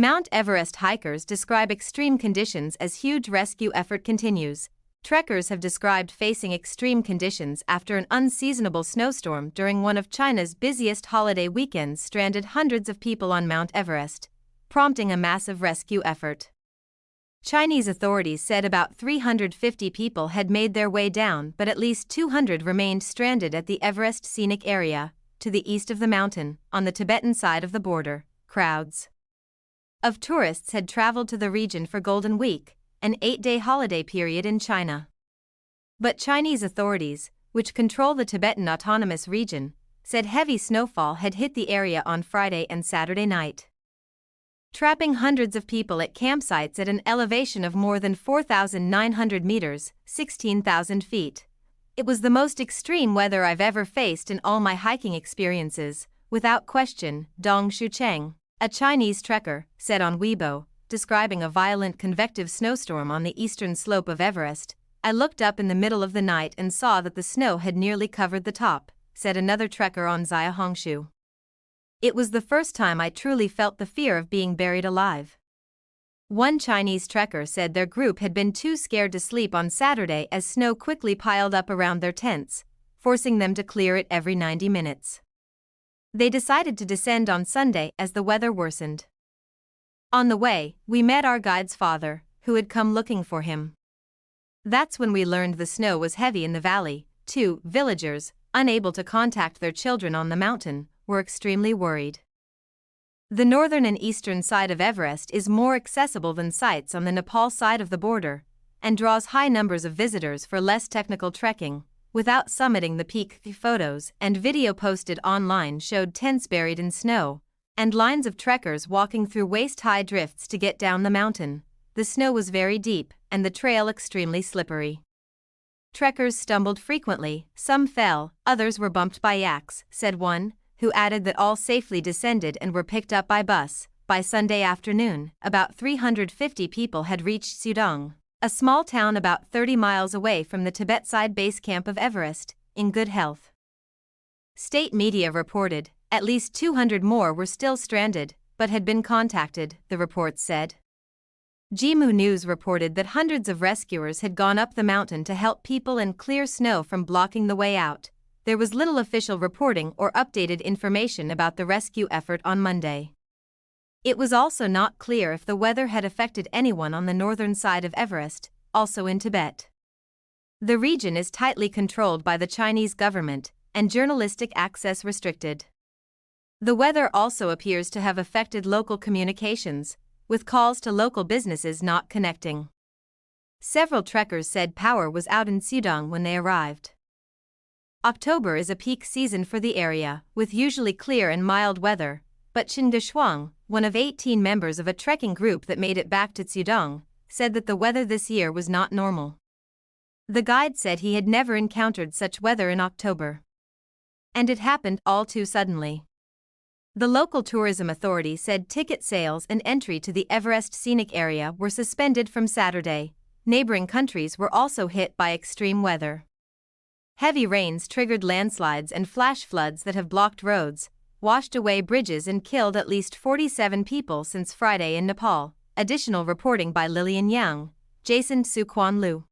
Mount Everest hikers describe extreme conditions as huge rescue effort continues. Trekkers have described facing extreme conditions after an unseasonable snowstorm during one of China's busiest holiday weekends stranded hundreds of people on Mount Everest, prompting a massive rescue effort. Chinese authorities said about 350 people had made their way down, but at least 200 remained stranded at the Everest scenic area, to the east of the mountain, on the Tibetan side of the border. Crowds of tourists had traveled to the region for Golden Week, an 8-day holiday period in China. But Chinese authorities, which control the Tibetan Autonomous Region, said heavy snowfall had hit the area on Friday and Saturday night, trapping hundreds of people at campsites at an elevation of more than 4,900 meters, 16,000 feet. It was the most extreme weather I've ever faced in all my hiking experiences, without question, Dong Shucheng, a Chinese trekker, said on Weibo, describing a violent convective snowstorm on the eastern slope of Everest. I looked up in the middle of the night and saw that the snow had nearly covered the top, said another trekker on Zaya Hongshu. It was the first time I truly felt the fear of being buried alive. One Chinese trekker said their group had been too scared to sleep on Saturday as snow quickly piled up around their tents, forcing them to clear it every 90 minutes. They decided to descend on Sunday as the weather worsened. On the way, we met our guide's father, who had come looking for him. That's when we learned the snow was heavy in the valley. 2 villagers, unable to contact their children on the mountain, were extremely worried. The northern and eastern side of Everest is more accessible than sites on the Nepal side of the border, and draws high numbers of visitors for less technical trekking. Without summiting the peak, photos and video posted online showed tents buried in snow, and lines of trekkers walking through waist-high drifts to get down the mountain. The snow was very deep, and the trail extremely slippery. Trekkers stumbled frequently, some fell, others were bumped by yaks, said one, who added that all safely descended and were picked up by bus. By Sunday afternoon, about 350 people had reached Sudong, a small town about 30 miles away from the Tibet side base camp of Everest, in good health. State media reported at least 200 more were still stranded, but had been contacted, the reports said. Jimu News reported that hundreds of rescuers had gone up the mountain to help people and clear snow from blocking the way out. There was little official reporting or updated information about the rescue effort on Monday. It was also not clear if the weather had affected anyone on the northern side of Everest, also in Tibet. The region is tightly controlled by the Chinese government, and journalistic access restricted. The weather also appears to have affected local communications, with calls to local businesses not connecting. Several trekkers said power was out in Sudong when they arrived. October is a peak season for the area, with usually clear and mild weather, but Chen Geshuang, one of 18 members of a trekking group that made it back to Sudong, said that the weather this year was not normal. The guide said he had never encountered such weather in October. And it happened all too suddenly. The local tourism authority said ticket sales and entry to the Everest scenic area were suspended from Saturday. Neighboring countries were also hit by extreme weather. Heavy rains triggered landslides and flash floods that have blocked roads, washed away bridges and killed at least 47 people since Friday in Nepal. Additional reporting by Lillian Yang, Jason Suquan Liu,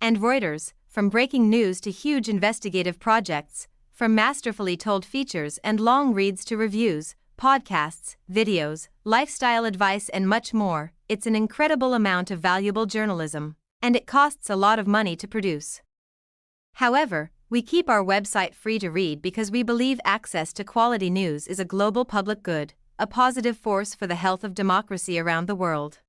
and Reuters. From breaking news to huge investigative projects, from masterfully told features and long reads to reviews, podcasts, videos, lifestyle advice and much more, it's an incredible amount of valuable journalism, and it costs a lot of money to produce. However, we keep our website free to read because we believe access to quality news is a global public good, a positive force for the health of democracy around the world.